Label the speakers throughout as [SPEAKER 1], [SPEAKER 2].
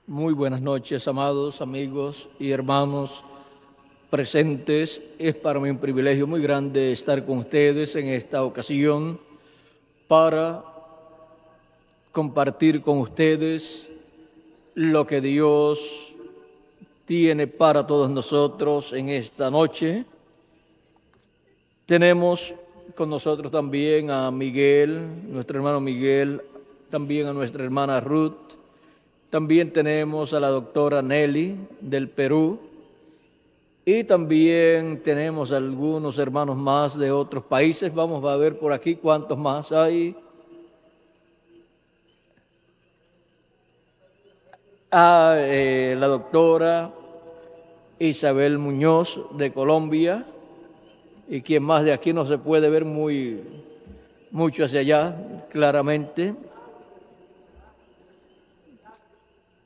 [SPEAKER 1] Muy buenas noches, amados amigos y hermanos presentes. Es para mí un privilegio muy grande estar con ustedes en esta ocasión para compartir con ustedes lo que Dios tiene para todos nosotros en esta noche. Tenemos con nosotros también a Miguel, nuestro hermano Miguel, también a nuestra hermana Ruth. También tenemos a la doctora Nelly del Perú y también tenemos algunos hermanos más de otros países. Vamos a ver por aquí cuántos más hay. La doctora Isabel Muñoz de Colombia, y quien más de aquí no se puede ver mucho hacia allá, claramente.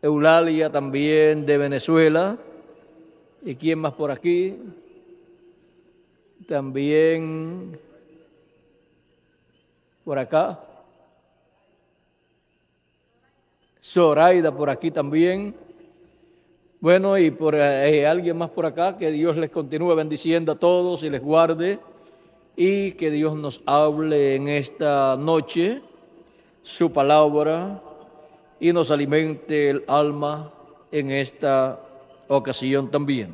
[SPEAKER 1] Eulalia también de Venezuela. ¿Y quién más por aquí? También por acá. Zoraida por aquí también. Bueno, y por alguien más por acá, que Dios les continúe bendiciendo a todos y les guarde, y que Dios nos hable en esta noche su palabra y nos alimente el alma en esta ocasión también.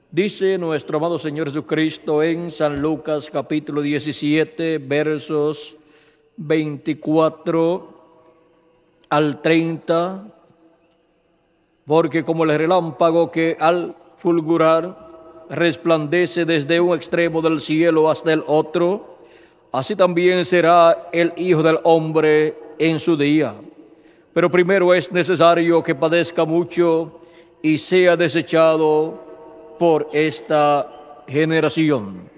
[SPEAKER 1] Dice nuestro amado Señor Jesucristo en San Lucas capítulo 17, versos 24 al 30, porque como el relámpago que al fulgurar resplandece desde un extremo del cielo hasta el otro, así también será el Hijo del Hombre en su día. Pero primero es necesario que padezca mucho y sea desechado por esta generación.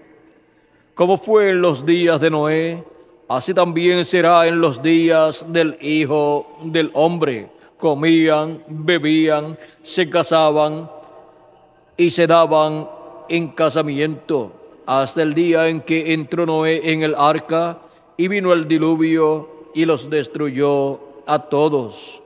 [SPEAKER 1] Como fue en los días de Noé, así también será en los días del Hijo del Hombre. Comían, bebían, se casaban y se daban en casamiento, hasta el día en que entró Noé en el arca y vino el diluvio y los destruyó a todos.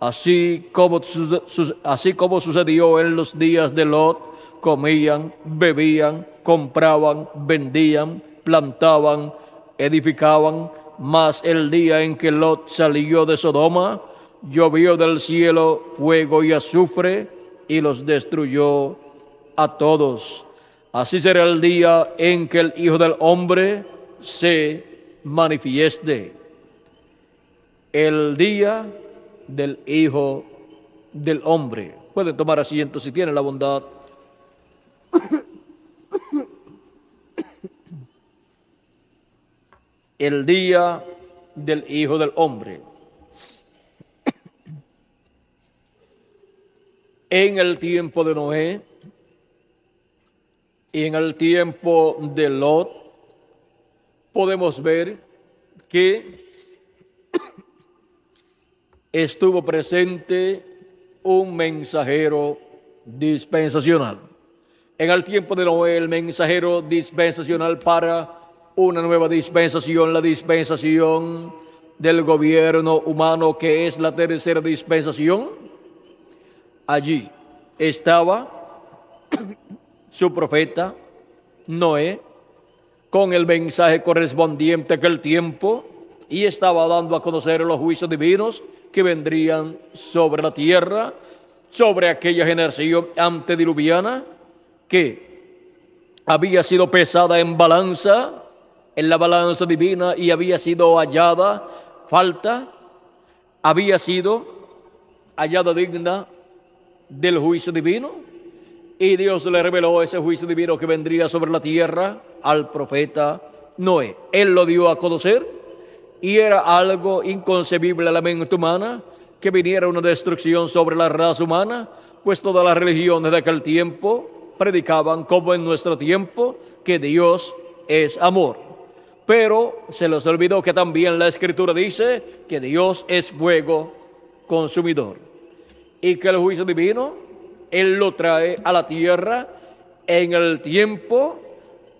[SPEAKER 1] Así como sucedió en los días de Lot, comían, bebían, compraban, vendían, plantaban, edificaban, mas el día en que Lot salió de Sodoma, llovió del cielo fuego y azufre y los destruyó a todos. Así será el día en que el Hijo del Hombre se manifieste. El día del Hijo del Hombre. Pueden tomar asiento si tienen la bondad. El día del Hijo del Hombre. En el tiempo de Noé y en el tiempo de Lot, podemos ver que estuvo presente un mensajero dispensacional. En el tiempo de Noé, el mensajero dispensacional para una nueva dispensación, la dispensación del gobierno humano, que es la tercera dispensación. Allí estaba su profeta Noé con el mensaje correspondiente a aquel tiempo, y estaba dando a conocer los juicios divinos que vendrían sobre la tierra, sobre aquella generación antediluviana que había sido pesada en la balanza divina, y había sido hallada falta, había sido hallada digna del juicio divino, y Dios le reveló ese juicio divino que vendría sobre la tierra al profeta Noé. Él lo dio a conocer. Y era algo inconcebible a la mente humana que viniera una destrucción sobre la raza humana, pues todas las religiones de aquel tiempo predicaban, como en nuestro tiempo, que Dios es amor. Pero se les olvidó que también la Escritura dice que Dios es fuego consumidor, y que el juicio divino Él lo trae a la tierra en el tiempo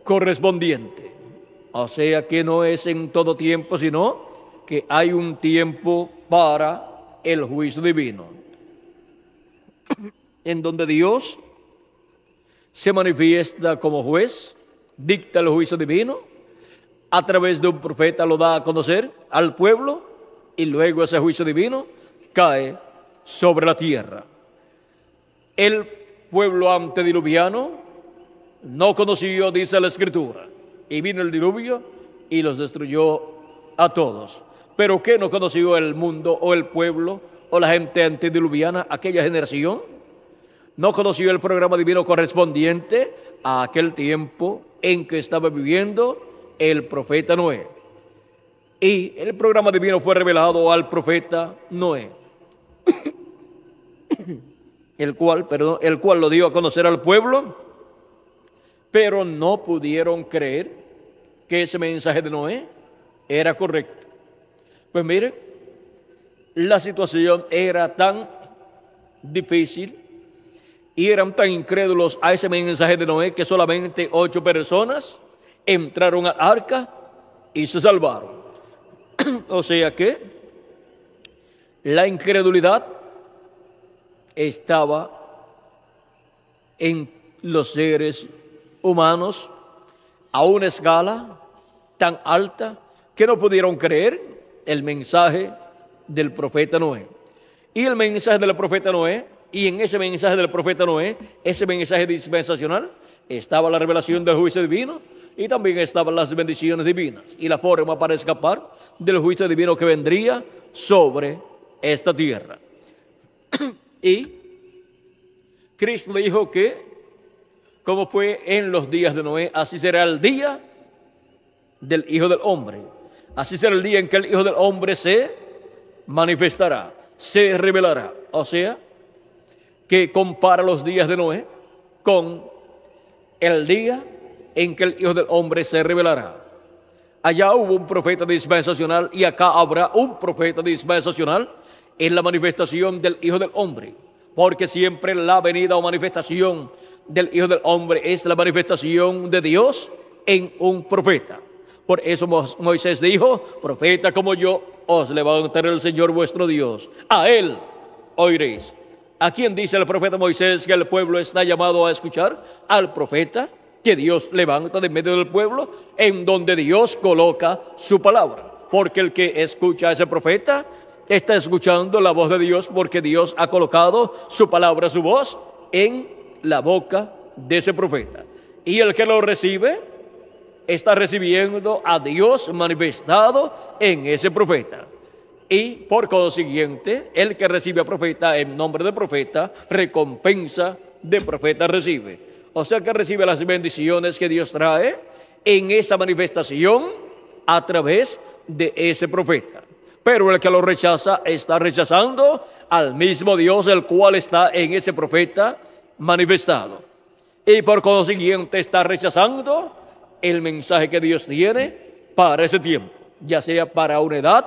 [SPEAKER 1] correspondiente. O sea que no es en todo tiempo, sino que hay un tiempo para el juicio divino. en donde Dios se manifiesta como juez, dicta el juicio divino, a través de un profeta lo da a conocer al pueblo y luego ese juicio divino cae sobre la tierra. El pueblo antediluviano no conoció, dice la Escritura, y vino el diluvio y los destruyó a todos. ¿Pero qué no conoció el mundo o el pueblo o la gente antediluviana, aquella generación? No conoció el programa divino correspondiente a aquel tiempo en que estaba viviendo el profeta Noé. Y el programa divino fue revelado al profeta Noé, el cual lo dio a conocer al pueblo, pero no pudieron creer que ese mensaje de Noé era correcto. Pues mire, la situación era tan difícil y eran tan incrédulos a ese mensaje de Noé que solamente 8 personas entraron al arca y se salvaron. O sea que la incredulidad estaba en los seres humanos a una escala tan alta que no pudieron creer el mensaje del profeta Noé. Y el mensaje del profeta Noé, y en ese mensaje del profeta Noé, ese mensaje dispensacional, estaba la revelación del juicio divino y también estaban las bendiciones divinas y la forma para escapar del juicio divino que vendría sobre esta tierra. Y Cristo dijo que, como fue en los días de Noé, así será el día del Hijo del Hombre. Así será el día en que el Hijo del Hombre se manifestará, se revelará. O sea, que compara los días de Noé con el día en que el Hijo del Hombre se revelará. Allá hubo un profeta dispensacional y acá habrá un profeta dispensacional en la manifestación del Hijo del Hombre, porque siempre la venida o manifestación del Hijo del Hombre es la manifestación de Dios en un profeta. Por eso Moisés dijo: profeta como yo os levantará el Señor vuestro Dios, a él oiréis. ¿A quién dice el profeta Moisés que el pueblo está llamado a escuchar? Al profeta que Dios levanta de medio del pueblo, en donde Dios coloca su palabra. Porque el que escucha a ese profeta está escuchando la voz de Dios, porque Dios ha colocado su palabra, su voz, en la boca de ese profeta. Y el que lo recibe está recibiendo a Dios manifestado en ese profeta. Y por consiguiente, el que recibe a profeta en nombre de profeta, recompensa de profeta recibe. O sea que recibe las bendiciones que Dios trae en esa manifestación a través de ese profeta. Pero el que lo rechaza está rechazando al mismo Dios, el cual está en ese profeta manifestado. Y por consiguiente está rechazando el mensaje que Dios tiene para ese tiempo, ya sea para una edad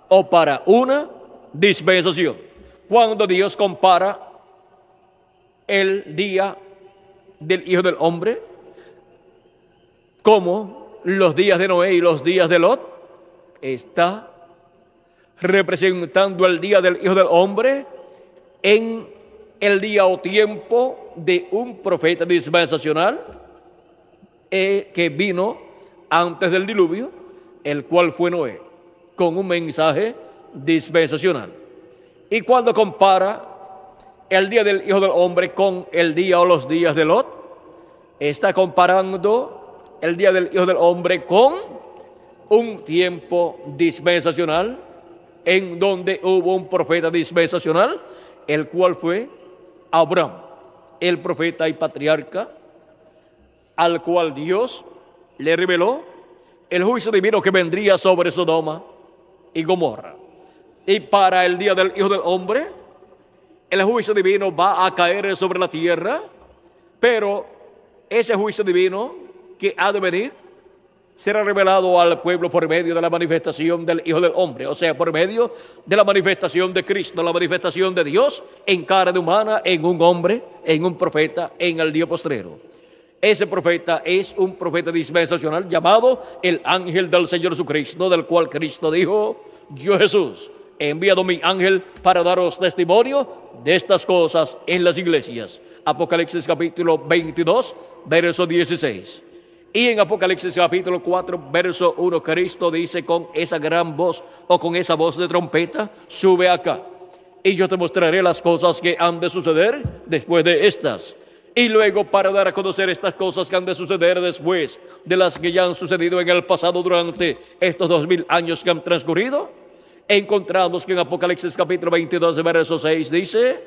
[SPEAKER 1] o para una dispensación. Cuando Dios compara el día del Hijo del Hombre como los días de Noé y los días de Lot, está representando el día del Hijo del Hombre en el día o tiempo de un profeta dispensacional que vino antes del diluvio, el cual fue Noé, con un mensaje dispensacional. Y cuando compara el día del Hijo del Hombre con el día o los días de Lot, está comparando el día del Hijo del Hombre con un tiempo dispensacional en donde hubo un profeta dispensacional, el cual fue Abraham, el profeta y patriarca, al cual Dios le reveló el juicio divino que vendría sobre Sodoma y Gomorra. Y para el día del Hijo del Hombre, el juicio divino va a caer sobre la tierra, pero ese juicio divino que ha de venir será revelado al pueblo por medio de la manifestación del Hijo del Hombre, o sea, por medio de la manifestación de Cristo, la manifestación de Dios en carne humana, en un hombre, en un profeta, en el día postrero. Ese profeta es un profeta dispensacional llamado el ángel del Señor Jesucristo, del cual Cristo dijo: yo Jesús, he enviado mi ángel para daros testimonio de estas cosas en las iglesias. Apocalipsis capítulo 22, verso 16. Y en Apocalipsis capítulo 4, verso 1, Cristo dice con esa gran voz o con esa voz de trompeta: sube acá y yo te mostraré las cosas que han de suceder después de estas. Y luego, para dar a conocer estas cosas que han de suceder después de las que ya han sucedido en el pasado durante estos 2000 años que han transcurrido, encontramos que en Apocalipsis capítulo 22, verso 6 dice: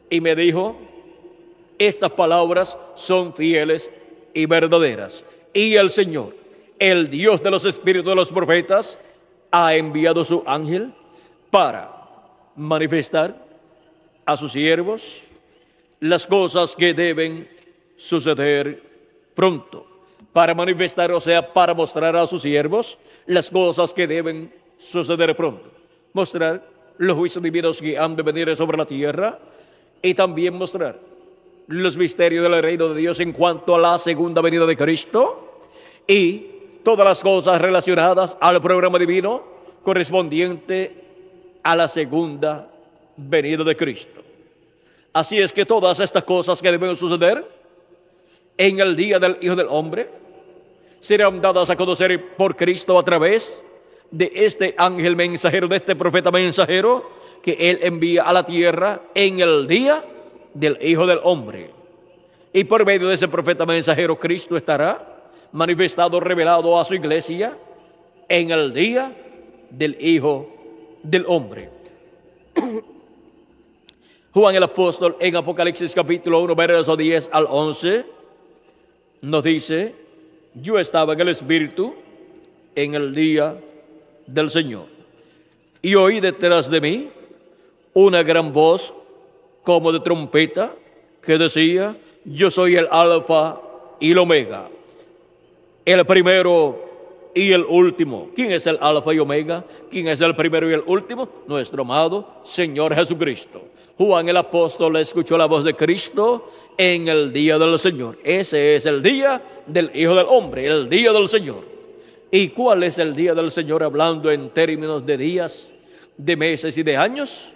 [SPEAKER 1] y me dijo, estas palabras son fieles y verdaderas. Y el Señor, el Dios de los espíritus de los profetas, ha enviado su ángel para manifestar a sus siervos las cosas que deben suceder pronto. Para manifestar, o sea, para mostrar a sus siervos las cosas que deben suceder pronto. Mostrar los juicios divinos que han de venir sobre la tierra y también mostrar los misterios del reino de Dios en cuanto a la segunda venida de Cristo y todas las cosas relacionadas al programa divino correspondiente a la segunda venida de Cristo. Así es que todas estas cosas que deben suceder en el día del Hijo del Hombre serán dadas a conocer por Cristo a través de este ángel mensajero, de este profeta mensajero que Él envía a la tierra en el día del Hijo del Hombre. Y por medio de ese profeta mensajero, Cristo estará manifestado, revelado a su iglesia en el día del Hijo del Hombre. Juan el apóstol en Apocalipsis capítulo 1, verso 10 al 11, nos dice: yo estaba en el Espíritu en el día del Señor, y oí detrás de mí una gran voz como de trompeta que decía: yo soy el Alfa y el Omega, el primero y el último. ¿Quién es el Alfa y Omega? ¿Quién es el primero y el último? Nuestro amado Señor Jesucristo. Juan el apóstol escuchó la voz de Cristo en el día del Señor. Ese es el día del Hijo del Hombre, el día del Señor. ¿Y cuál es el día del Señor hablando en términos de días, de meses y de años?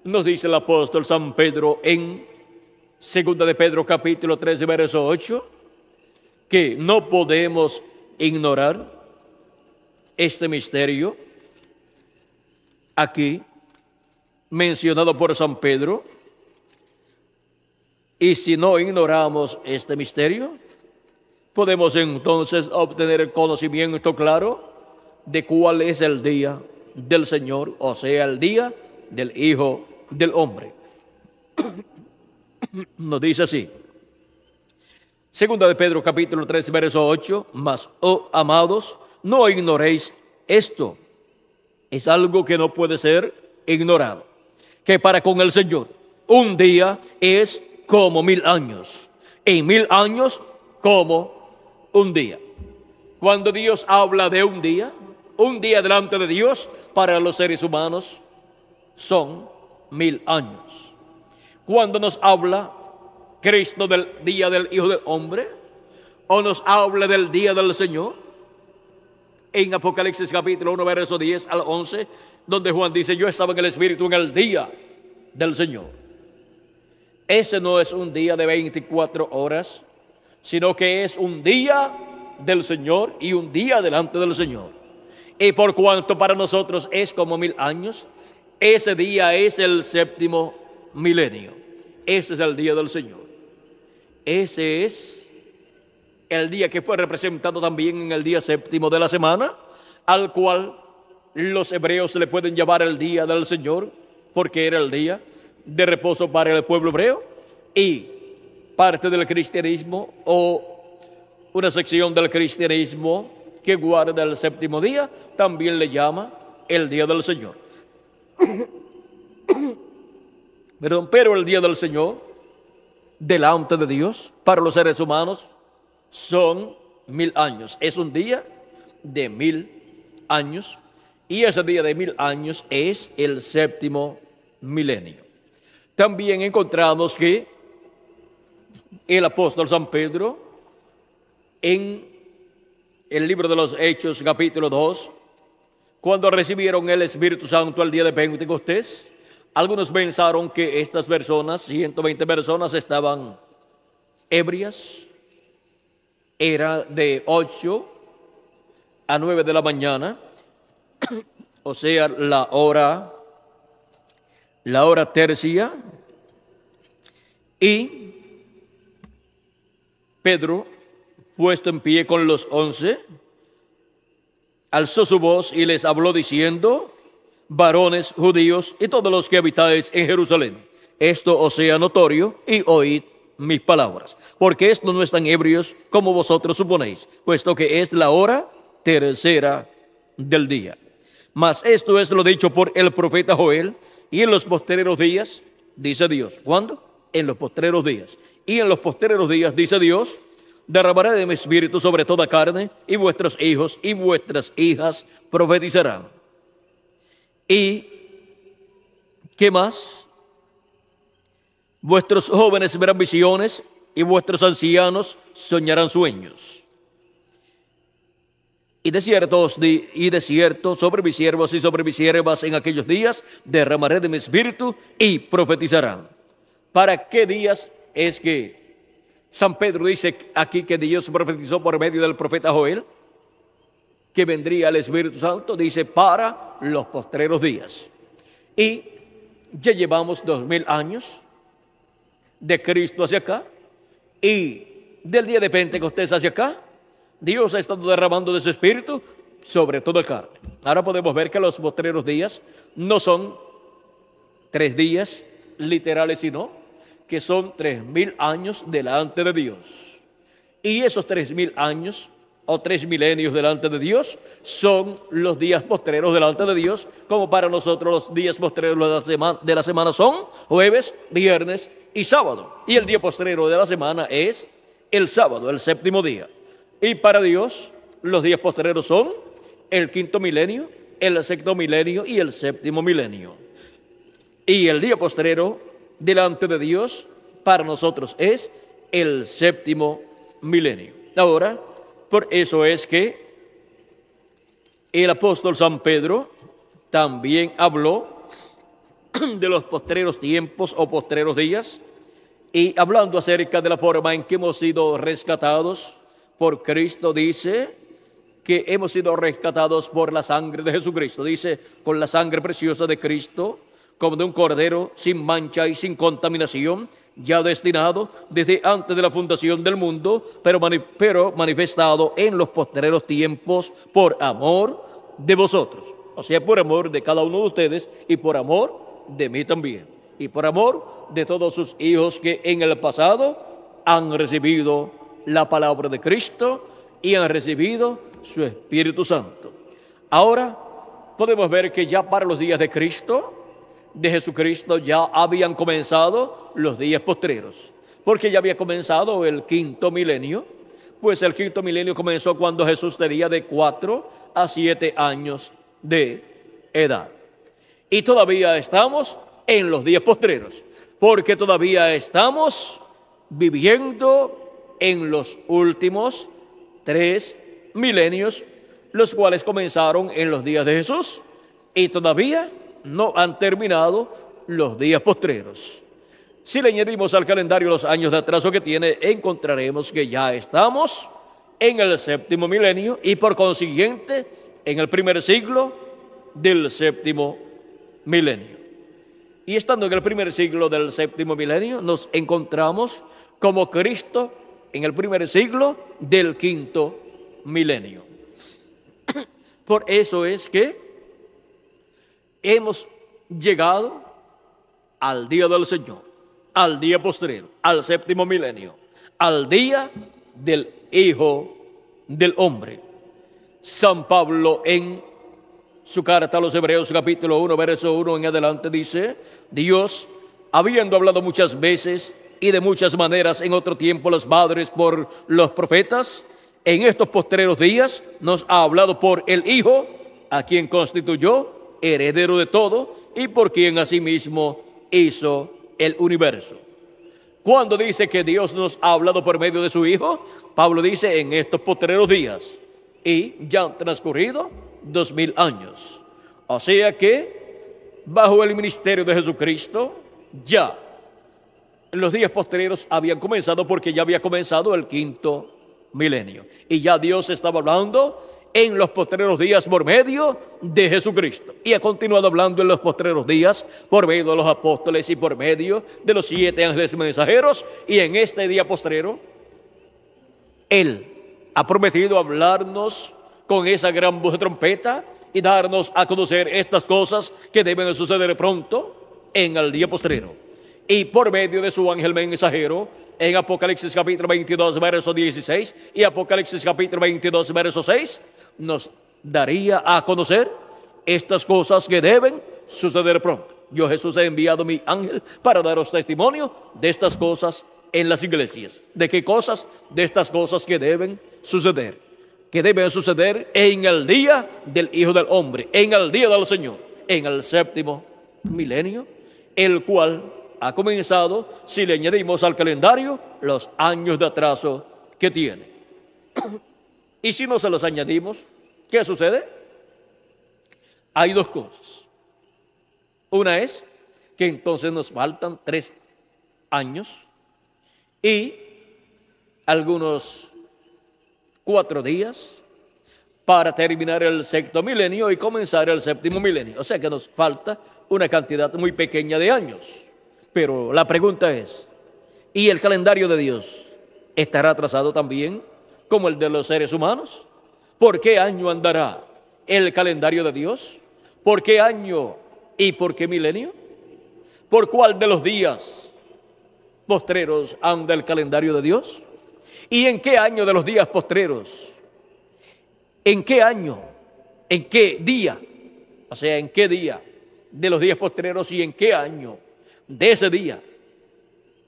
[SPEAKER 1] Nos dice el apóstol San Pedro en 2 de Pedro capítulo 13, verso 8, que no podemos ignorar este misterio aquí mencionado por San Pedro. Y si no ignoramos este misterio, podemos entonces obtener el conocimiento claro de cuál es el día del Señor, o sea, el día del Hijo del Hombre. Nos dice así, segunda de Pedro capítulo 3, verso 8, mas, oh amados, no ignoréis esto. Es algo que no puede ser ignorado, que para con el Señor un día es como 1000 años, y 1000 años como un día. Cuando Dios habla de un día delante de Dios para los seres humanos son 1000 años. Cuando nos habla Cristo del día del Hijo del Hombre, o nos habla del día del Señor, en Apocalipsis capítulo 1, verso 10 al 11, donde Juan dice: yo estaba en el Espíritu en el día del Señor. Ese no es un día de 24 horas, sino que es un día del Señor y un día delante del Señor. Y por cuanto para nosotros es como 1000 años, ese día es el séptimo milenio. Ese es el día del Señor. Ese es el día que fue representado también en el día séptimo de la semana, al cual los hebreos le pueden llamar el día del Señor, porque era el día de reposo para el pueblo hebreo, y parte del cristianismo o una sección del cristianismo que guarda el séptimo día también le llama el día del Señor. Pero el día del Señor delante de Dios para los seres humanos son 1000 años. Es un día de 1000 años, y ese día de 1000 años es el séptimo milenio. También encontramos que el apóstol San Pedro en el libro de los Hechos capítulo 2, cuando recibieron el Espíritu Santo al día de Pentecostés, algunos pensaron que estas personas, 120 personas, estaban ebrias. Era de 8 a 9 de la mañana, o sea, la hora tercia, y Pedro, puesto en pie con los 11, alzó su voz y les habló diciendo: varones judíos y todos los que habitáis en Jerusalén, esto os sea notorio y oíd mis palabras, porque estos no están ebrios como vosotros suponéis, puesto que es la hora tercera del día. Mas esto es lo dicho por el profeta Joel: y en los postreros días, dice Dios. ¿Cuándo? En los postreros días. Y en los postreros días, dice Dios, derramaré de mi espíritu sobre toda carne, y vuestros hijos y vuestras hijas profetizarán. ¿Y qué más? Vuestros jóvenes verán visiones, y vuestros ancianos soñarán sueños. Y de cierto sobre mis siervos y sobre mis siervas en aquellos días derramaré de mi espíritu y profetizarán. ¿Para qué días es que San Pedro dice aquí que Dios profetizó por medio del profeta Joel que vendría el Espíritu Santo? Dice para los postreros días. Y ya llevamos 2000 años de Cristo hacia acá, y del día de Pentecostés hacia acá, Dios ha estado derramando de su Espíritu sobre toda la carne. Ahora podemos ver que los postreros días no son 3 días literales, sino que son 3000 años delante de Dios. Y esos 3000 años o 3 milenios delante de Dios son los días postreros delante de Dios, como para nosotros los días postreros de la semana son jueves, viernes y sábado. Y el día postrero de la semana es el sábado, el séptimo día. Y para Dios los días postreros son el quinto milenio, el sexto milenio y el séptimo milenio. Y el día postrero delante de Dios para nosotros es el séptimo milenio. Ahora, por eso es que el apóstol San Pedro también habló de los postreros tiempos o postreros días, y hablando acerca de la forma en que hemos sido rescatados por Cristo, dice que hemos sido rescatados por la sangre de Jesucristo. Dice, con la sangre preciosa de Cristo, como de un cordero sin mancha y sin contaminación, ya destinado desde antes de la fundación del mundo, pero manifestado en los postreros tiempos por amor de vosotros. O sea, por amor de cada uno de ustedes y por amor de mí también. Y por amor de todos sus hijos que en el pasado han recibido la palabra de Cristo y han recibido su Espíritu Santo. Ahora podemos ver que ya para los días de Cristo, de Jesucristo, ya habían comenzado los días postreros, porque ya había comenzado el quinto milenio. Pues el quinto milenio comenzó cuando Jesús tenía de 4 a 7 años de edad. Y todavía estamos en los días postreros, porque todavía estamos viviendo en los últimos 3 milenios, los cuales comenzaron en los días de Jesús, y todavía no han terminado los días postreros. Si le añadimos al calendario los años de atraso que tiene, encontraremos que ya estamos en el séptimo milenio y por consiguiente en el primer siglo del séptimo milenio. Y estando en el primer siglo del séptimo milenio, nos encontramos como Cristo en el primer siglo del quinto milenio. Por eso es que hemos llegado al día del Señor, al día postrero, al séptimo milenio, al día del Hijo del Hombre. San Pablo en su carta a los Hebreos capítulo 1, verso 1 en adelante dice: Dios, habiendo hablado muchas veces y de muchas maneras en otro tiempo los padres por los profetas, en estos postreros días nos ha hablado por el Hijo, a quien constituyó heredero de todo y por quien asimismo hizo el universo. Cuando dice que Dios nos ha hablado por medio de su Hijo, Pablo dice en estos postreros días, y ya han transcurrido 2000 años. O sea que bajo el ministerio de Jesucristo ya los días posteriores habían comenzado, porque ya había comenzado el quinto milenio. Y ya Dios estaba hablando en los postreros días por medio de Jesucristo. Y ha continuado hablando en los postreros días por medio de los apóstoles y por medio de los 7 ángeles mensajeros. Y en este día postrero, Él ha prometido hablarnos con esa gran voz de trompeta y darnos a conocer estas cosas que deben de suceder pronto en el día postrero. Y por medio de su ángel mensajero, en Apocalipsis capítulo 22, verso 16 y Apocalipsis capítulo 22, verso 6, nos daría a conocer estas cosas que deben suceder pronto. Yo, Jesús, he enviado mi ángel para daros testimonio de estas cosas en las iglesias. ¿De qué cosas? De estas cosas que deben suceder. Que deben suceder en el día del Hijo del Hombre, en el día del Señor, en el séptimo milenio, el cual ha comenzado, si le añadimos al calendario, los años de atraso que tiene. Y si no se los añadimos, ¿qué sucede? Hay dos cosas. Una es que entonces nos faltan 3 años y algunos 4 días para terminar el sexto milenio y comenzar el séptimo milenio. O sea que nos falta una cantidad muy pequeña de años. Pero la pregunta es, ¿y el calendario de Dios estará atrasado también como el de los seres humanos? ¿Por qué año andará el calendario de Dios? ¿Por qué año y por qué milenio? ¿Por cuál de los días postreros anda el calendario de Dios? ¿Y en qué año de los días postreros? ¿En qué año? ¿En qué día? O sea, ¿en qué día de los días postreros y en qué año de ese día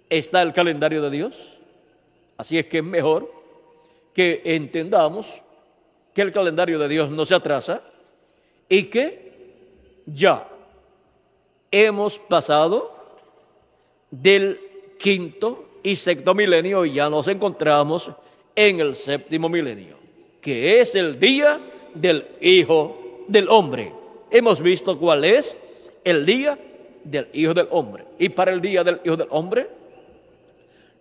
[SPEAKER 1] está el calendario de Dios? Así es que es mejor que entendamos que el calendario de Dios no se atrasa y que ya hemos pasado del quinto y sexto milenio y ya nos encontramos en el séptimo milenio, que es el día del Hijo del Hombre. Hemos visto cuál es el día del Hijo del Hombre. Y para el día del Hijo del Hombre,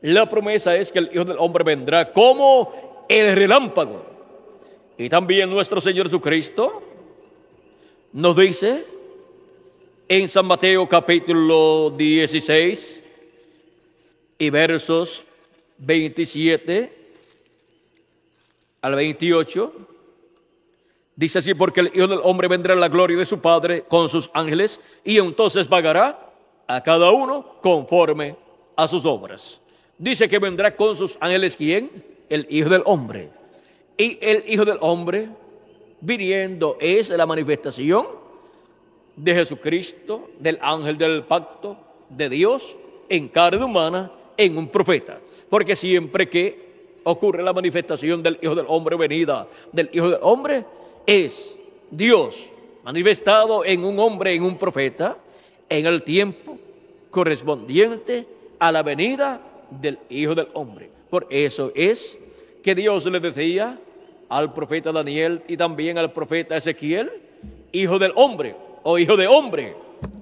[SPEAKER 1] la promesa es que el Hijo del Hombre vendrá como el relámpago. Y también nuestro Señor Jesucristo nos dice en San Mateo capítulo 16 y versos 27 al 28, dice así: porque el Hijo del Hombre vendrá en la gloria de su Padre con sus ángeles, y entonces pagará a cada uno conforme a sus obras. Dice que vendrá con sus ángeles, ¿quién? El Hijo del Hombre. Y el Hijo del Hombre viniendo es la manifestación de Jesucristo, del ángel del pacto de Dios en carne humana, en un profeta. Porque siempre que ocurre la manifestación del Hijo del Hombre, venida del Hijo del Hombre, es Dios manifestado en un hombre, en un profeta, en el tiempo correspondiente a la venida del Hijo del Hombre. Por eso es que Dios le decía al profeta Daniel y también al profeta Ezequiel: Hijo del Hombre, o hijo de hombre,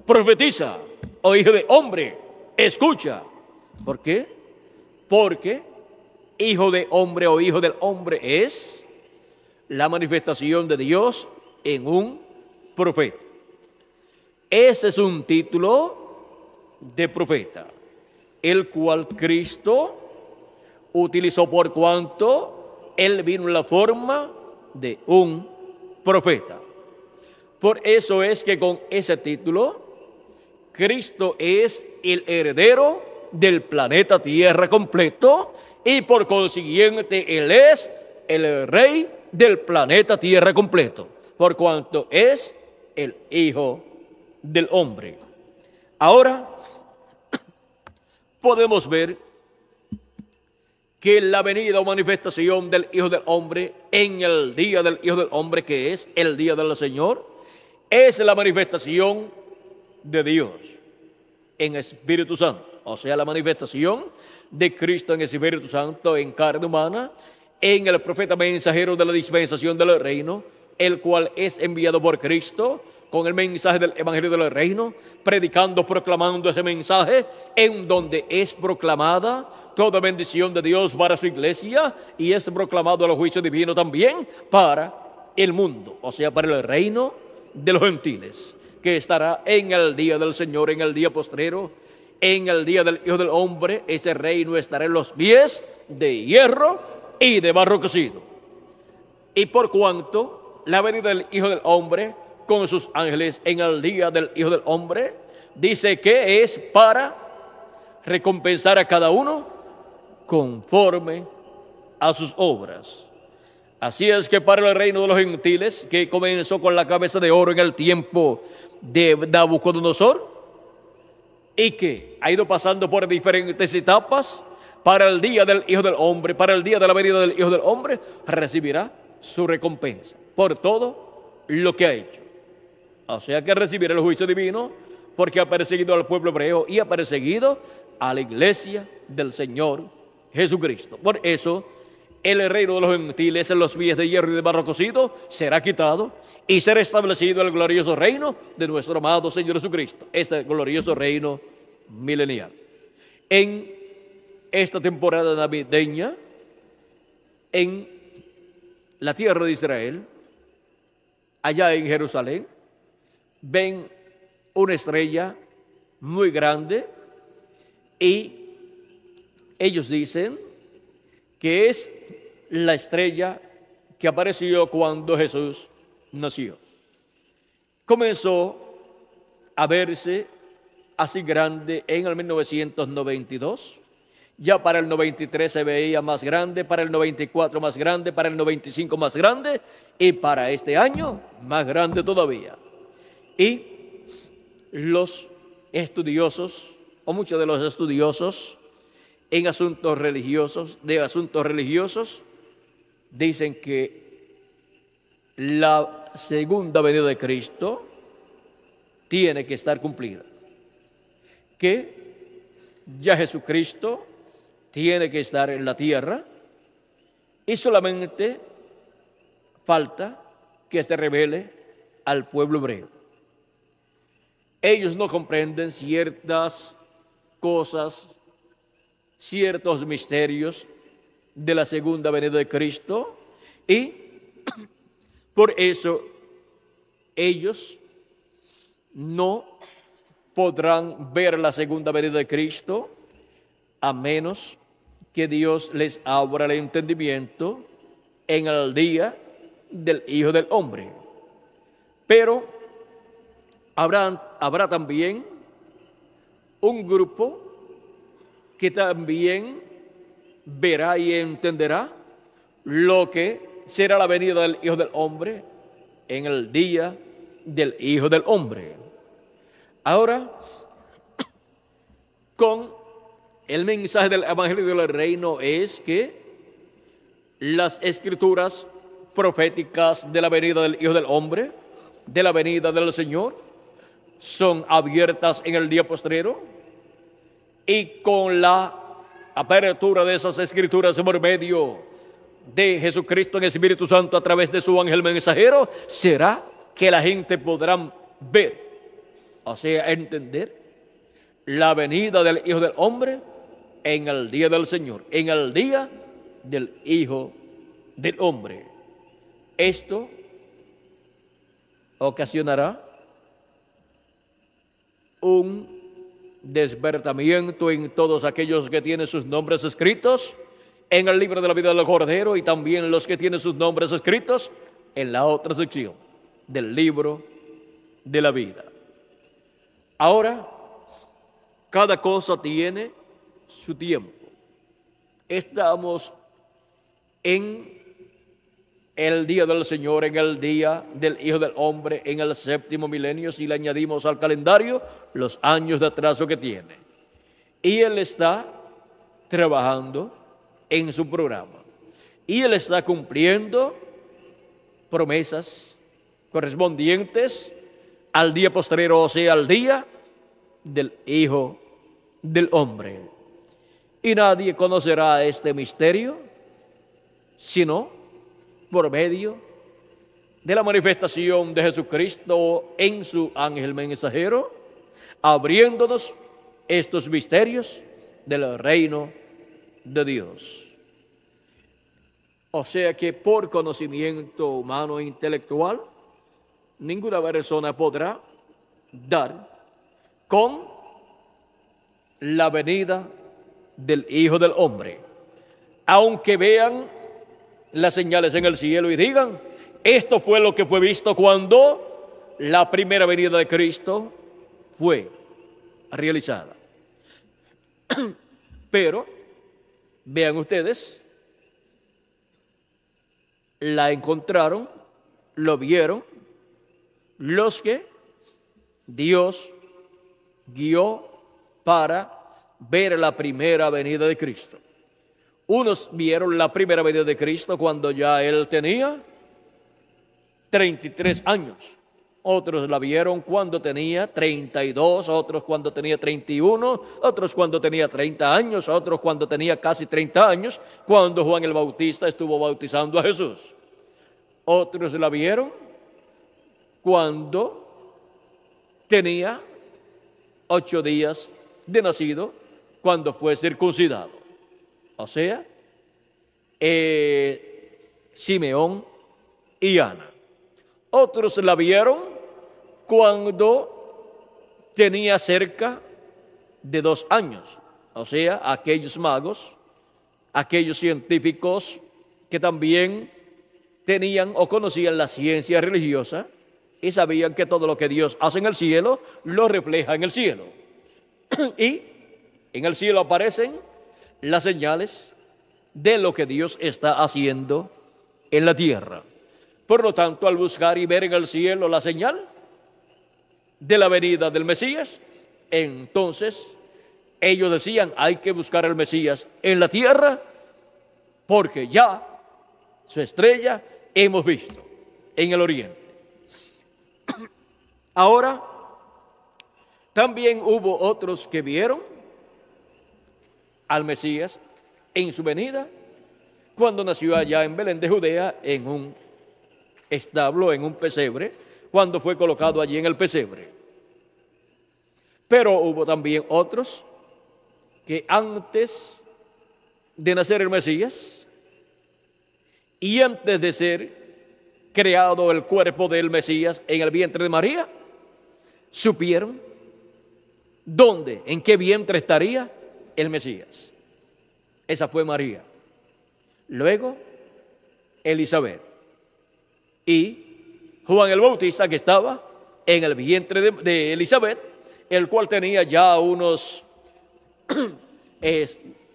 [SPEAKER 1] profetiza, o hijo de hombre, escucha. ¿Por qué? Porque hijo de hombre o hijo del hombre es la manifestación de Dios en un profeta. Ese es un título de profeta, el cual Cristo utilizó por cuanto Él vino en la forma de un profeta. Por eso es que con ese título, Cristo es el heredero del planeta Tierra completo y por consiguiente Él es el rey del planeta Tierra completo, por cuanto es el Hijo del Hombre. Ahora podemos ver que la venida o manifestación del Hijo del Hombre en el día del Hijo del Hombre, que es el día del Señor, es la manifestación de Dios en Espíritu Santo. O sea, la manifestación de Cristo en Espíritu Santo en carne humana, en el profeta mensajero de la dispensación del reino, el cual es enviado por Cristo con el mensaje del Evangelio del Reino, predicando, proclamando ese mensaje, en donde es proclamada toda bendición de Dios para su iglesia y es proclamado el juicio divino también para el mundo, o sea, para el reino de los gentiles, que estará en el día del Señor, en el día postrero, en el día del Hijo del Hombre. Ese reino estará en los pies de hierro y de barro cocido. Y por cuanto la venida del Hijo del Hombre con sus ángeles en el día del Hijo del Hombre, dice que es para recompensar a cada uno conforme a sus obras. Así es que para el reino de los gentiles, que comenzó con la cabeza de oro en el tiempo de Nabucodonosor y que ha ido pasando por diferentes etapas, para el día del Hijo del Hombre, para el día de la venida del Hijo del Hombre, recibirá su recompensa por todo lo que ha hecho. O sea que recibirá el juicio divino porque ha perseguido al pueblo hebreo y ha perseguido a la iglesia del Señor Jesucristo. Por eso el reino de los gentiles en los pies de hierro y de barro cocido será quitado y será establecido el glorioso reino de nuestro amado Señor Jesucristo, este glorioso reino milenial. En esta temporada navideña, en la tierra de Israel, allá en Jerusalén, ven una estrella muy grande y ellos dicen que es la estrella que apareció cuando Jesús nació. Comenzó a verse así grande en el 1992. Ya para el 93 se veía más grande, para el 94 más grande, para el 95 más grande y para este año más grande todavía. Y los estudiosos, o muchos de los estudiosos en asuntos religiosos, dicen que la segunda venida de Cristo tiene que estar cumplida, que ya Jesucristo tiene que estar en la tierra y solamente falta que se revele al pueblo hebreo. Ellos no comprenden ciertas cosas, ciertos misterios de la segunda venida de Cristo y por eso ellos no podrán ver la segunda venida de Cristo a menos que Dios les abra el entendimiento en el día del Hijo del Hombre. Pero habrá también un grupo que también verá y entenderá lo que será la venida del Hijo del Hombre en el día del Hijo del Hombre. Ahora, con el mensaje del Evangelio del Reino es que las escrituras proféticas de la venida del Hijo del Hombre, de la venida del Señor, son abiertas en el día postrero y con la apertura de esas escrituras por medio de Jesucristo en el Espíritu Santo a través de su ángel mensajero, será que la gente podrá ver, o sea, entender la venida del Hijo del Hombre en el día del Señor, en el día del Hijo del Hombre. Esto ocasionará un despertamiento en todos aquellos que tienen sus nombres escritos en el libro de la vida del Cordero y también los que tienen sus nombres escritos en la otra sección del libro de la vida. Ahora, cada cosa tiene su tiempo. Estamos en el día del Señor, en el día del Hijo del Hombre, en el séptimo milenio, si le añadimos al calendario los años de atraso que tiene. Y Él está trabajando en su programa. Y Él está cumpliendo promesas correspondientes al día postrero, o sea, al día del Hijo del Hombre. Y nadie conocerá este misterio sino por medio de la manifestación de Jesucristo en su ángel mensajero, abriéndonos estos misterios del reino de Dios. O sea que por conocimiento humano e intelectual, ninguna persona podrá dar con la venida del Hijo del Hombre, aunque vean las señales en el cielo y digan: esto fue lo que fue visto cuando la primera venida de Cristo fue realizada. Pero vean ustedes, la encontraron, lo vieron los que Dios guió para ver la primera venida de Cristo. Unos vieron la primera venida de Cristo cuando ya Él tenía 33 años. Otros la vieron cuando tenía 32, otros cuando tenía 31, otros cuando tenía 30 años, otros cuando tenía casi 30 años, cuando Juan el Bautista estuvo bautizando a Jesús. Otros la vieron cuando tenía 8 días de nacido, cuando fue circuncidado. O sea, Simeón y Ana. Otros la vieron cuando tenía cerca de 2 años. O sea, aquellos magos, aquellos científicos que también tenían o conocían la ciencia religiosa y sabían que todo lo que Dios hace en el cielo lo refleja en el cielo. Y en el cielo aparecen las señales de lo que Dios está haciendo en la tierra. Por lo tanto, al buscar y ver en el cielo la señal de la venida del Mesías, entonces ellos decían: hay que buscar al Mesías en la tierra, porque ya su estrella hemos visto en el oriente. Ahora, también hubo otros que vieron al Mesías en su venida cuando nació allá en Belén de Judea, en un establo, en un pesebre, cuando fue colocado allí en el pesebre. Pero hubo también otros que antes de nacer el Mesías y antes de ser creado el cuerpo del Mesías en el vientre de María, supieron dónde, en qué vientre estaría el Mesías. Esa fue María. Luego, Elizabeth. Y Juan el Bautista, que estaba en el vientre de Elizabeth, el cual tenía ya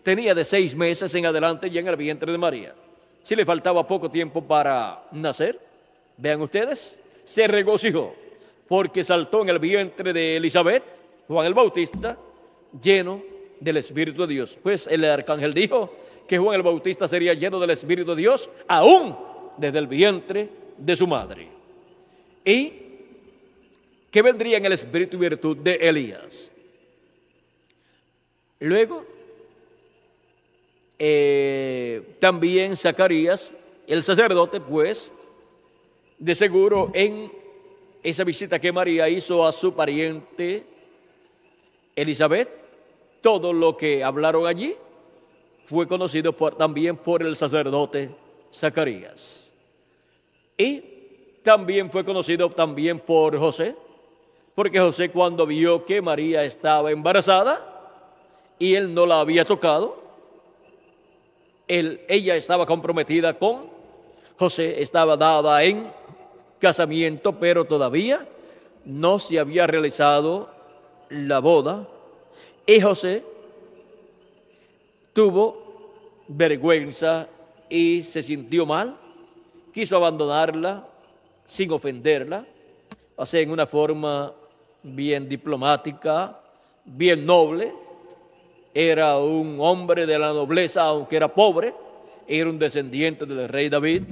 [SPEAKER 1] tenía de 6 meses en adelante ya en el vientre de María. Si le faltaba poco tiempo para nacer, vean ustedes, se regocijó porque saltó en el vientre de Elizabeth, Juan el Bautista, lleno del Espíritu de Dios. Pues el arcángel dijo que Juan el Bautista sería lleno del Espíritu de Dios aún desde el vientre de su madre, y que vendría en el espíritu y virtud de Elías. Luego, también Zacarías, el sacerdote, pues, de seguro en esa visita que María hizo a su pariente Elizabeth, todo lo que hablaron allí fue conocido también por el sacerdote Zacarías. Y también fue conocido también por José, porque José, cuando vio que María estaba embarazada y él no la había tocado, ella estaba comprometida con José, estaba dada en casamiento, pero todavía no se había realizado la boda, y José tuvo vergüenza y se sintió mal, quiso abandonarla sin ofenderla, o sea, en una forma bien diplomática, bien noble. Era un hombre de la nobleza, aunque era pobre, era un descendiente del rey David.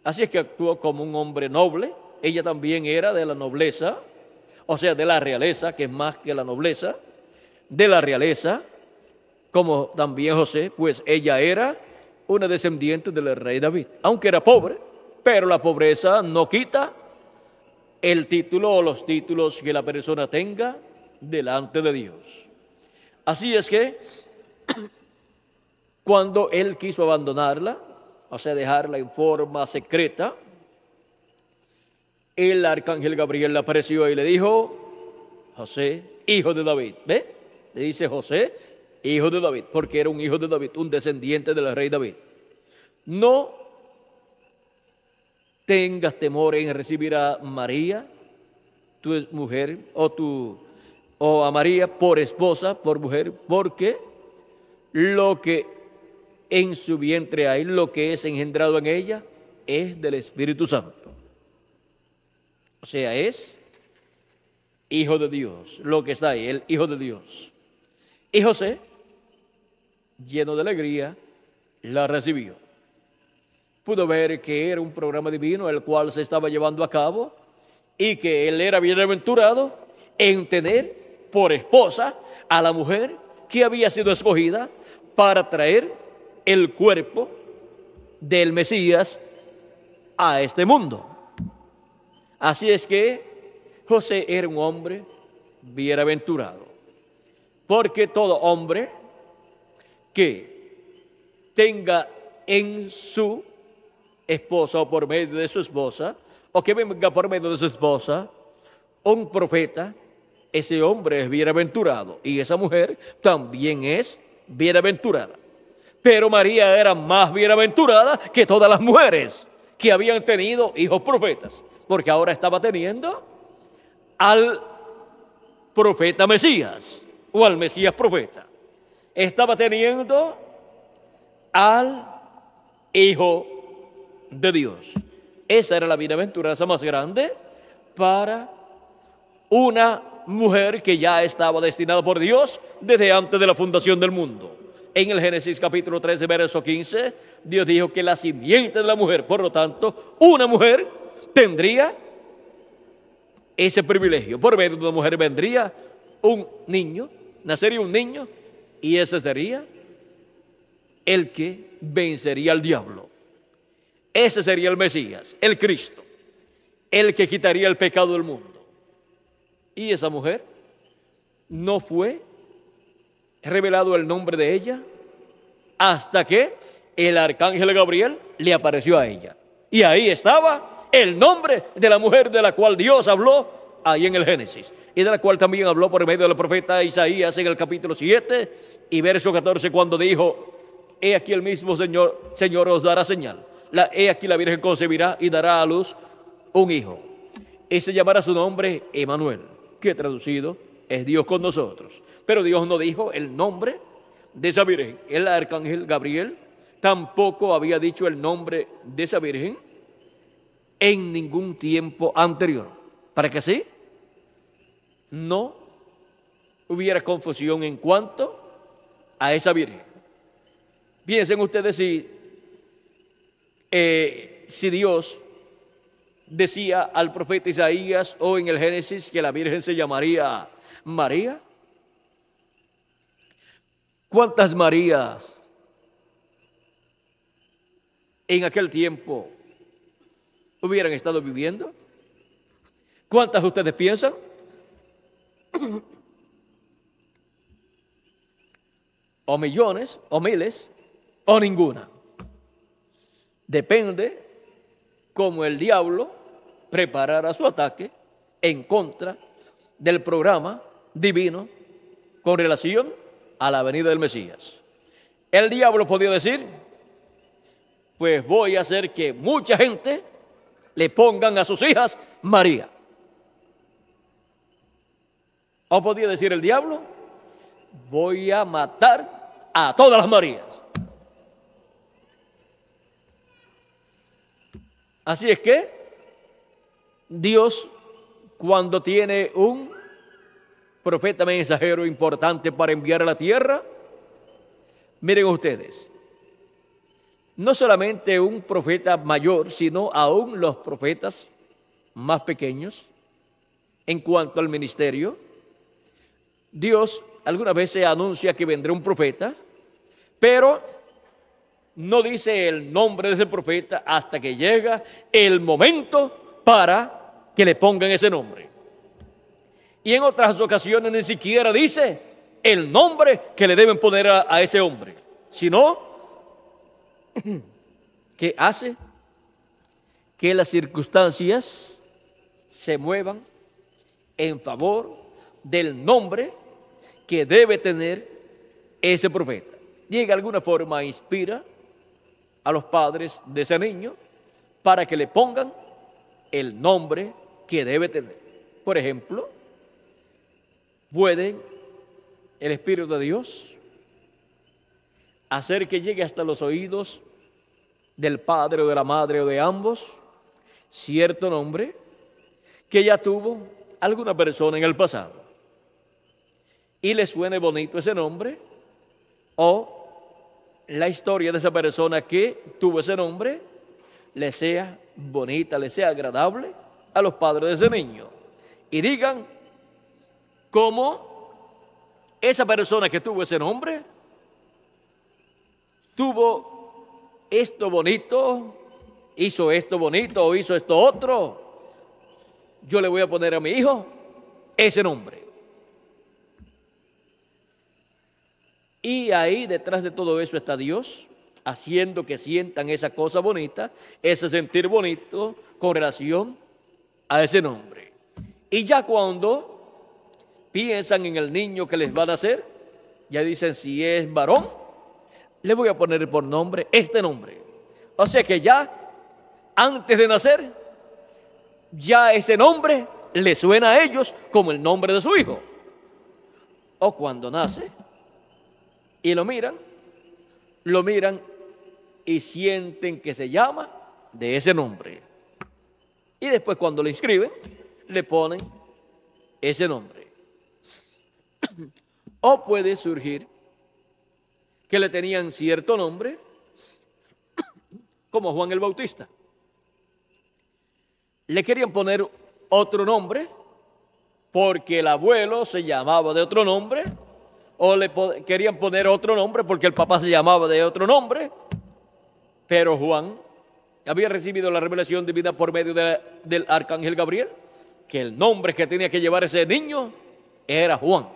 [SPEAKER 1] Así es que actuó como un hombre noble. Ella también era de la nobleza, o sea, de la realeza, que es más que la nobleza, de la realeza, como también José, pues ella era una descendiente del rey David. Aunque era pobre, pero la pobreza no quita el título o los títulos que la persona tenga delante de Dios. Así es que cuando él quiso abandonarla, o sea, dejarla en forma secreta, el arcángel Gabriel le apareció y le dijo: José, hijo de David. ¿Ve? Le dice José, hijo de David, porque era un hijo de David, un descendiente del rey David. No tengas temor en recibir a María, tu mujer, o a María por esposa, por mujer, porque lo que en su vientre hay, lo que es engendrado en ella, es del Espíritu Santo. O sea, es hijo de Dios, lo que está ahí, el hijo de Dios. Y José, lleno de alegría, la recibió. Pudo ver que era un programa divino el cual se estaba llevando a cabo y que él era bienaventurado en tener por esposa a la mujer que había sido escogida para traer el cuerpo del Mesías a este mundo. Así es que José era un hombre bienaventurado, porque todo hombre que tenga en su esposa o por medio de su esposa, o que venga por medio de su esposa un profeta, ese hombre es bienaventurado y esa mujer también es bienaventurada. Pero María era más bienaventurada que todas las mujeres que habían tenido hijos profetas, porque ahora estaba teniendo al profeta Mesías, o al Mesías profeta. Estaba teniendo al Hijo de Dios. Esa era la bienaventuranza más grande para una mujer que ya estaba destinada por Dios desde antes de la fundación del mundo. En el Génesis capítulo 13, verso 15, Dios dijo que la simiente de la mujer, por lo tanto, una mujer tendría ese privilegio. Por medio de una mujer vendría un niño, nacería un niño, y ese sería el que vencería al diablo. Ese sería el Mesías, el Cristo, el que quitaría el pecado del mundo. Y esa mujer no fue revelado el nombre de ella hasta que el arcángel Gabriel le apareció a ella. Y ahí estaba el nombre de la mujer de la cual Dios habló ahí en el Génesis, y de la cual también habló por medio del profeta Isaías en el capítulo 7 y verso 14, cuando dijo: he aquí el mismo Señor os dará señal. He aquí la Virgen concebirá y dará a luz un hijo. Y se llamará su nombre Emmanuel, que traducido es Dios con nosotros. Pero Dios no dijo el nombre de esa virgen. El arcángel Gabriel tampoco había dicho el nombre de esa virgen en ningún tiempo anterior, para que así no hubiera confusión en cuanto a esa virgen. Piensen ustedes si Dios decía al profeta Isaías o en el Génesis que la virgen se llamaría María. ¿Cuántas Marías en aquel tiempo hubieran estado viviendo? ¿Cuántas ustedes piensan? O millones, o miles, o ninguna. Depende cómo el diablo preparara su ataque en contra del programa divino con relación a la venida del Mesías. El diablo podía decir: pues voy a hacer que mucha gente le pongan a sus hijas María. O podía decir el diablo: voy a matar a todas las Marías. Así es que Dios, cuando tiene un profeta mensajero importante para enviar a la tierra, miren ustedes, no solamente un profeta mayor, sino aún los profetas más pequeños en cuanto al ministerio. Dios algunas veces anuncia que vendrá un profeta, pero no dice el nombre de ese profeta hasta que llega el momento para que le pongan ese nombre. Y en otras ocasiones ni siquiera dice el nombre que le deben poner a ese hombre, sino que hace que las circunstancias se muevan en favor del nombre que debe tener ese profeta. Y en alguna forma inspira a los padres de ese niño para que le pongan el nombre que debe tener. Por ejemplo, puede el Espíritu de Dios hacer que llegue hasta los oídos del padre o de la madre o de ambos cierto nombre que ya tuvo alguna persona en el pasado y le suene bonito ese nombre, o la historia de esa persona que tuvo ese nombre le sea bonita, le sea agradable a los padres de ese niño, y digan cómo esa persona que tuvo ese nombre tuvo esto bonito, hizo esto bonito o hizo esto otro. Yo le voy a poner a mi hijo ese nombre. Y ahí detrás de todo eso está Dios, haciendo que sientan esa cosa bonita, ese sentir bonito con relación a ese nombre. Y ya cuando piensan en el niño que les va a nacer, ya dicen, si es varón, le voy a poner por nombre este nombre. O sea que ya antes de nacer, ya ese nombre le suena a ellos como el nombre de su hijo. O cuando nace y lo miran y sienten que se llama de ese nombre. Y después cuando lo inscriben, le ponen ese nombre. O puede surgir que le tenían cierto nombre, como Juan el Bautista. Le querían poner otro nombre porque el abuelo se llamaba de otro nombre, o le querían poner otro nombre porque el papá se llamaba de otro nombre, pero Juan había recibido la revelación divina por medio del arcángel Gabriel, que el nombre que tenía que llevar ese niño era Juan,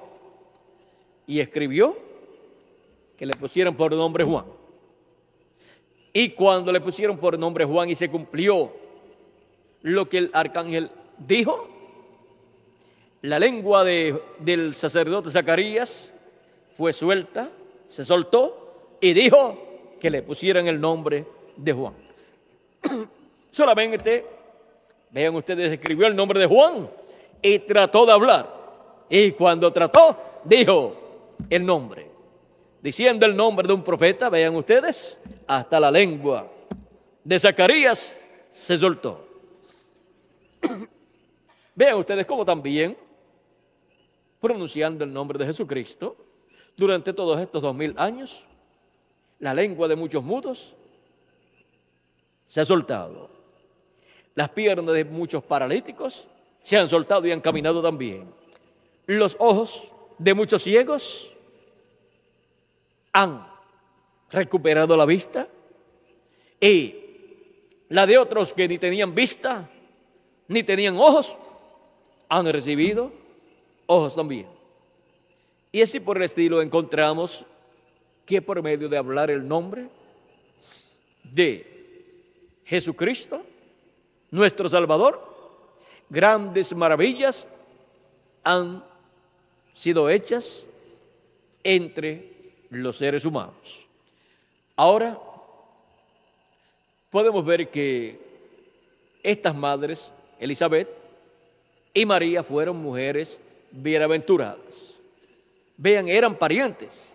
[SPEAKER 1] y escribió que le pusieran por nombre Juan. Y cuando le pusieron por nombre Juan y se cumplió lo que el arcángel dijo, la lengua del sacerdote Zacarías fue suelta, se soltó y dijo que le pusieran el nombre de Juan. Solamente, vean ustedes, escribió el nombre de Juan y trató de hablar. Y cuando trató, dijo el nombre. Diciendo el nombre de un profeta, vean ustedes, hasta la lengua de Zacarías se soltó. Vean ustedes cómo también, pronunciando el nombre de Jesucristo, durante todos estos 2000 años, la lengua de muchos mudos se ha soltado. Las piernas de muchos paralíticos se han soltado y han caminado también. Los ojos de muchos ciegos han recuperado la vista, y la de otros que ni tenían vista ni tenían ojos han recibido ojos también. Y así por el estilo encontramos que por medio de hablar el nombre de Jesucristo, nuestro Salvador, grandes maravillas han sido hechas entre los seres humanos. Ahora podemos ver que estas madres, Elizabeth y María, fueron mujeres bienaventuradas. Vean, eran parientes.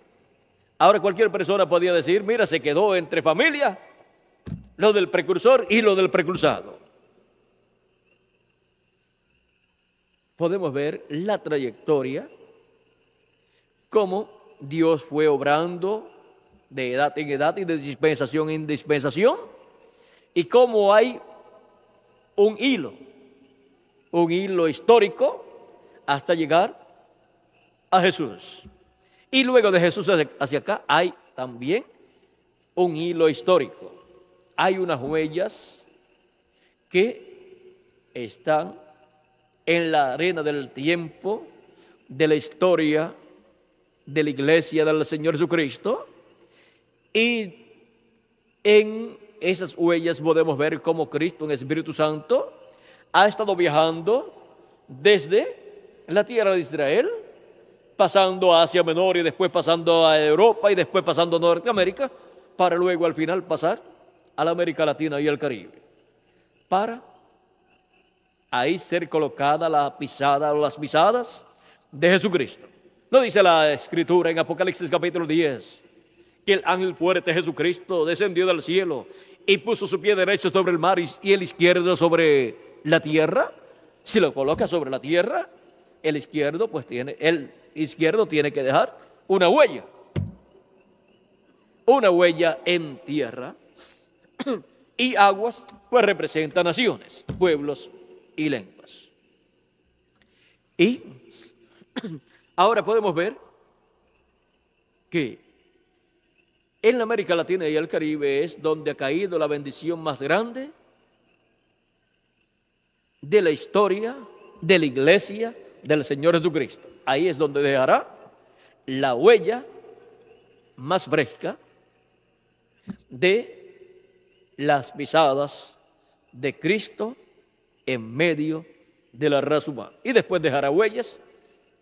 [SPEAKER 1] Ahora cualquier persona podía decir, mira, se quedó entre familia lo del precursor y lo del precursado. Podemos ver la trayectoria, cómo Dios fue obrando de edad en edad y de dispensación en dispensación, y cómo hay un hilo histórico hasta llegar a Jesús. Y luego de Jesús hacia acá hay también un hilo histórico. Hay unas huellas que están en la arena del tiempo de la historia de la iglesia del Señor Jesucristo, y en esas huellas podemos ver cómo Cristo en Espíritu Santo ha estado viajando desde la tierra de Israel, pasando a Asia Menor y después pasando a Europa y después pasando a Norteamérica, para luego al final pasar a la América Latina y al Caribe, para ahí ser colocada la pisada o las pisadas de Jesucristo. ¿No dice la Escritura en Apocalipsis capítulo 10 que el ángel fuerte Jesucristo descendió del cielo y puso su pie derecho sobre el mar y el izquierdo sobre la tierra? Si lo coloca sobre la tierra, el izquierdo tiene que dejar una huella en tierra, y aguas pues representan naciones, pueblos y lenguas. Y ahora podemos ver que en la América Latina y el Caribe es donde ha caído la bendición más grande de la historia de la iglesia del Señor Jesucristo. Ahí es donde dejará la huella más fresca de las pisadas de Cristo en medio de la raza humana. Y después dejará huellas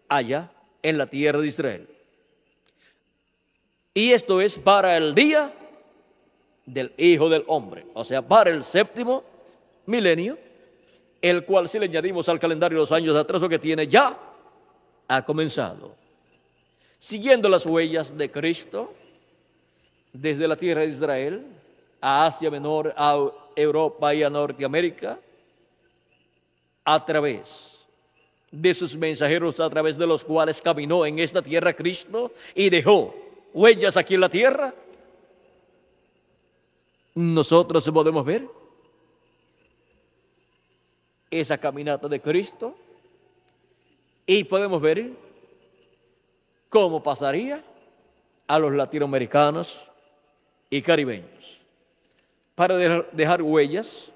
[SPEAKER 1] allá en la tierra de Israel. Y esto es para el día del Hijo del Hombre, o sea, para el séptimo milenio, el cual, si le añadimos al calendario los años de atraso que tiene, ya ha comenzado. Siguiendo las huellas de Cristo, desde la tierra de Israel a Asia Menor, a Europa y a Norteamérica, a través de sus mensajeros, a través de los cuales caminó en esta tierra Cristo y dejó huellas aquí en la tierra, nosotros podemos ver esa caminata de Cristo y podemos ver cómo pasaría a los latinoamericanos y caribeños. Para dejar huellas,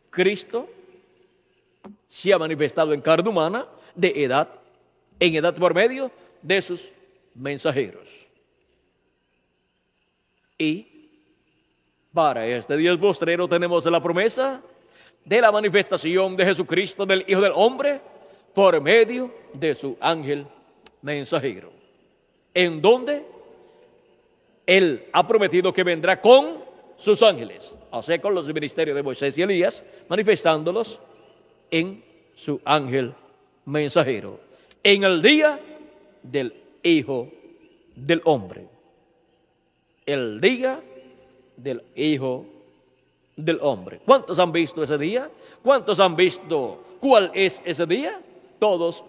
[SPEAKER 1] Cristo se ha manifestado en carne humana en edad por medio de sus mensajeros. Y para este día postrero tenemos la promesa de la manifestación de Jesucristo, del Hijo del Hombre, por medio de su ángel mensajero, en donde Él ha prometido que vendrá con sus ángeles, o sea, con los ministerios de Moisés y Elías, manifestándolos en su ángel mensajero, en el día del Hijo del Hombre. El día del Hijo del Hombre. ¿Cuántos han visto ese día? ¿Cuántos han visto cuál es ese día? Todos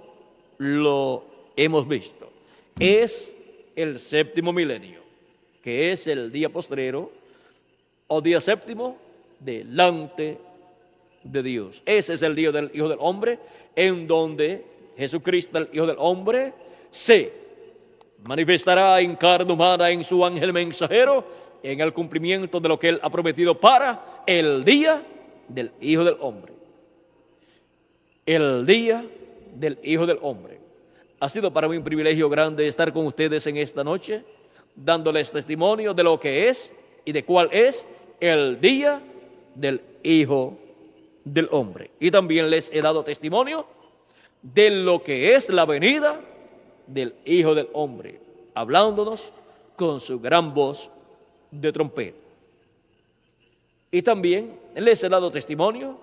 [SPEAKER 1] lo hemos visto. Es el séptimo milenio, que es el día postrero o día séptimo delante de Dios. Ese es el día del Hijo del Hombre, en donde Jesucristo, el Hijo del Hombre, se manifestará en carne humana en su ángel mensajero, en el cumplimiento de lo que Él ha prometido para el día del Hijo del Hombre. El día del Hijo del Hombre. Ha sido para mí un privilegio grande estar con ustedes en esta noche, dándoles testimonio de lo que es y de cuál es el día del Hijo del Hombre. Y también les he dado testimonio de lo que es la venida del Hijo del Hombre, hablándonos con su gran voz de trompeta. Y también les he dado testimonio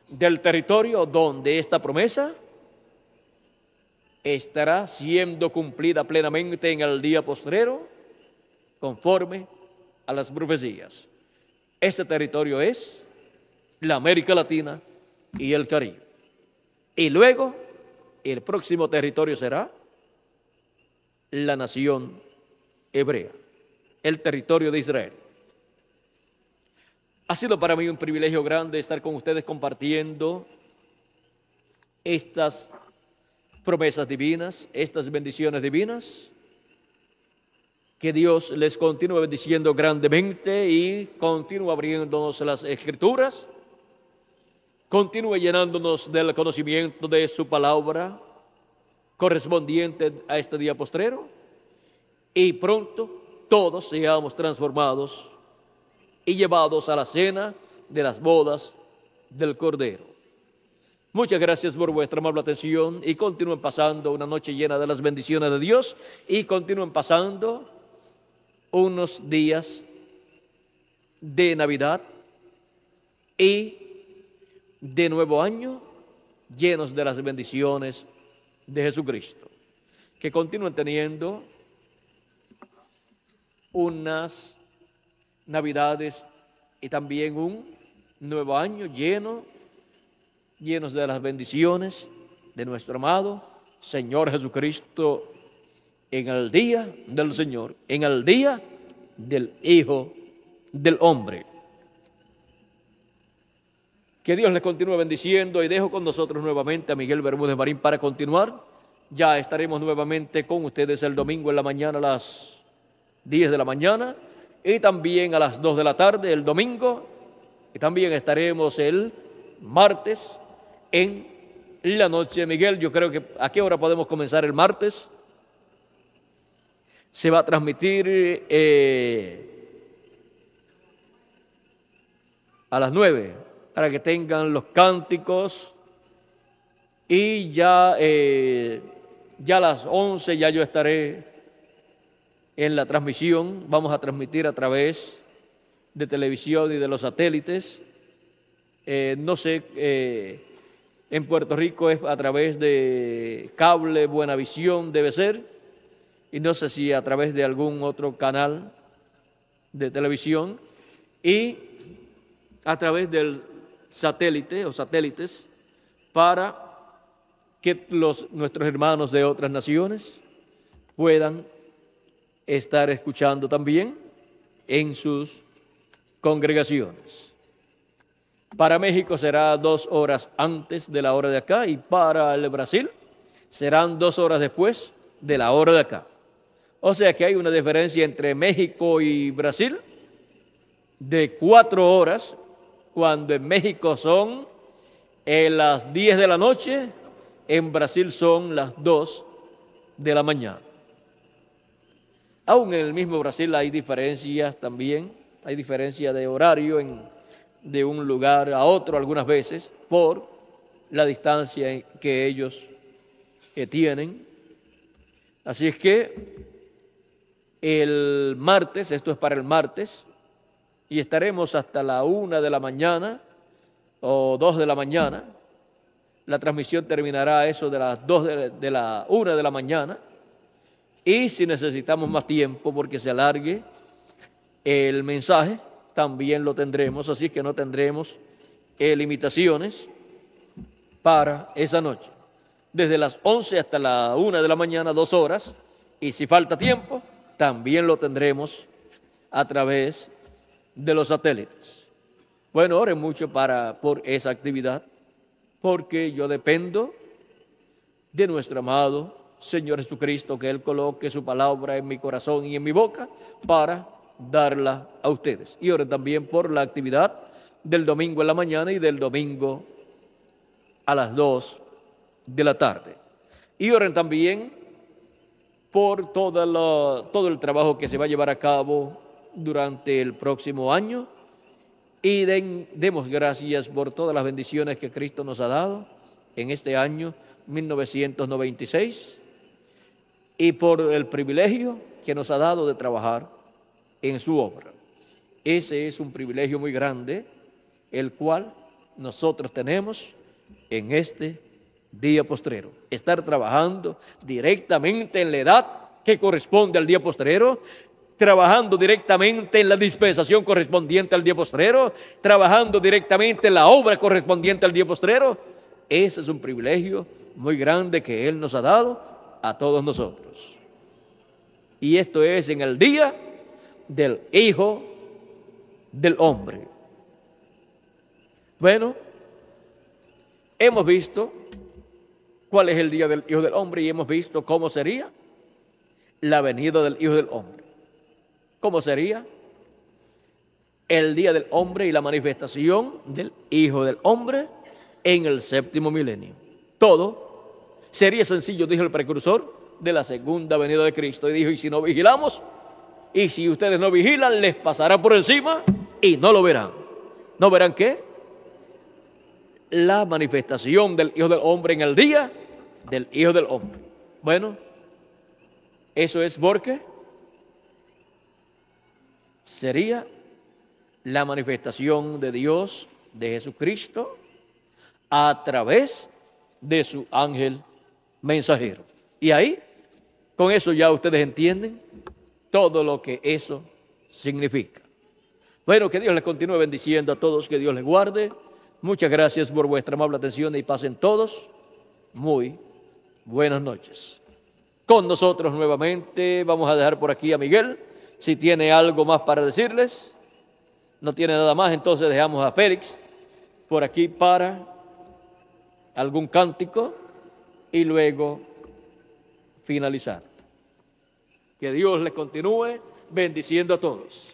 [SPEAKER 1] del territorio donde esta promesa estará siendo cumplida plenamente en el día postrero, conforme a las profecías. Ese territorio es la América Latina y el Caribe. Y luego, el próximo territorio será la nación hebrea, el territorio de Israel. Ha sido para mí un privilegio grande estar con ustedes compartiendo estas promesas divinas, estas bendiciones divinas, Que Dios les continúe bendiciendo grandemente y continúe abriéndonos las Escrituras, continúe llenándonos del conocimiento de su palabra correspondiente a este día postrero, y pronto todos seamos transformados y llevados a la cena de las bodas del Cordero. Muchas gracias por vuestra amable atención y continúen pasando una noche llena de las bendiciones de Dios y continúen pasando unos días de Navidad y de Nuevo Año llenos de las bendiciones de Jesucristo. Que continúen teniendo unas Navidades y también un Nuevo Año llenos de las bendiciones de nuestro amado Señor Jesucristo, en el día del Señor, en el día del Hijo del Hombre. Que Dios les continúe bendiciendo y dejo con nosotros nuevamente a Miguel Bermúdez Marín para continuar. Ya estaremos nuevamente con ustedes el domingo en la mañana a las 10 de la mañana y también a las 2 de la tarde el domingo, y también estaremos el martes en la noche. Miguel, yo creo que ¿a qué hora podemos comenzar el martes? Se va a transmitir a las 9 para que tengan los cánticos, y ya a las 11 ya yo estaré en la transmisión. Vamos a transmitir a través de televisión y de los satélites. No sé, en Puerto Rico es a través de cable Buenavisión, debe ser, y no sé si a través de algún otro canal de televisión, y a través del satélite o satélites, para que nuestros hermanos de otras naciones puedan estar escuchando también en sus congregaciones. Para México será 2 horas antes de la hora de acá, y para el Brasil serán 2 horas después de la hora de acá. O sea que hay una diferencia entre México y Brasil de 4 horas, cuando en México son las 10 de la noche, en Brasil son las 2 de la mañana. Aún en el mismo Brasil hay diferencias también, hay diferencia de horario de un lugar a otro algunas veces por la distancia que ellos tienen. Así es que el martes, esto es para el martes, y estaremos hasta la 1 de la mañana o 2 de la mañana. La transmisión terminará a eso de las 2 de la 1 de la mañana, y si necesitamos más tiempo porque se alargue el mensaje, también lo tendremos, así que no tendremos limitaciones para esa noche. Desde las 11 hasta la 1 de la mañana, 2 horas, y si falta tiempo, también lo tendremos a través de los satélites. Bueno, oren mucho por esa actividad, porque yo dependo de nuestro amado Señor Jesucristo, que Él coloque su palabra en mi corazón y en mi boca para darla a ustedes. Y oren también por la actividad del domingo en la mañana y del domingo a las 2 de la tarde. Y oren también por todo el trabajo que se va a llevar a cabo durante el próximo año, y demos gracias por todas las bendiciones que Cristo nos ha dado en este año 1996 y por el privilegio que nos ha dado de trabajar en su obra. Ese es un privilegio muy grande, el cual nosotros tenemos en este día postrero. Estar trabajando directamente en la edad que corresponde al día postrero, trabajando directamente en la dispensación correspondiente al día postrero, trabajando directamente en la obra correspondiente al día postrero. Ese es un privilegio muy grande que Él nos ha dado a todos nosotros. Y esto es en el día del Hijo del Hombre. Bueno, hemos visto cuál es el día del Hijo del Hombre y hemos visto cómo sería la venida del Hijo del Hombre. ¿Cómo sería? El día del hombre y la manifestación del Hijo del Hombre en el séptimo milenio. Todo sería sencillo, dijo el precursor de la segunda venida de Cristo. Y dijo, y si no vigilamos, y si ustedes no vigilan, les pasará por encima y no lo verán. ¿No verán qué? La manifestación del Hijo del Hombre en el día del Hijo del Hombre. Bueno, eso es porque sería la manifestación de Dios, de Jesucristo, a través de su ángel mensajero. Y ahí, con eso ya ustedes entienden todo lo que eso significa. Bueno, que Dios les continúe bendiciendo a todos, que Dios les guarde. Muchas gracias por vuestra amable atención y pasen todos muy buenas noches. Con nosotros nuevamente vamos a dejar por aquí a Miguel, si tiene algo más para decirles. No tiene nada más, entonces dejamos a Félix por aquí para algún cántico y luego finalizar. Que Dios les continúe bendiciendo a todos.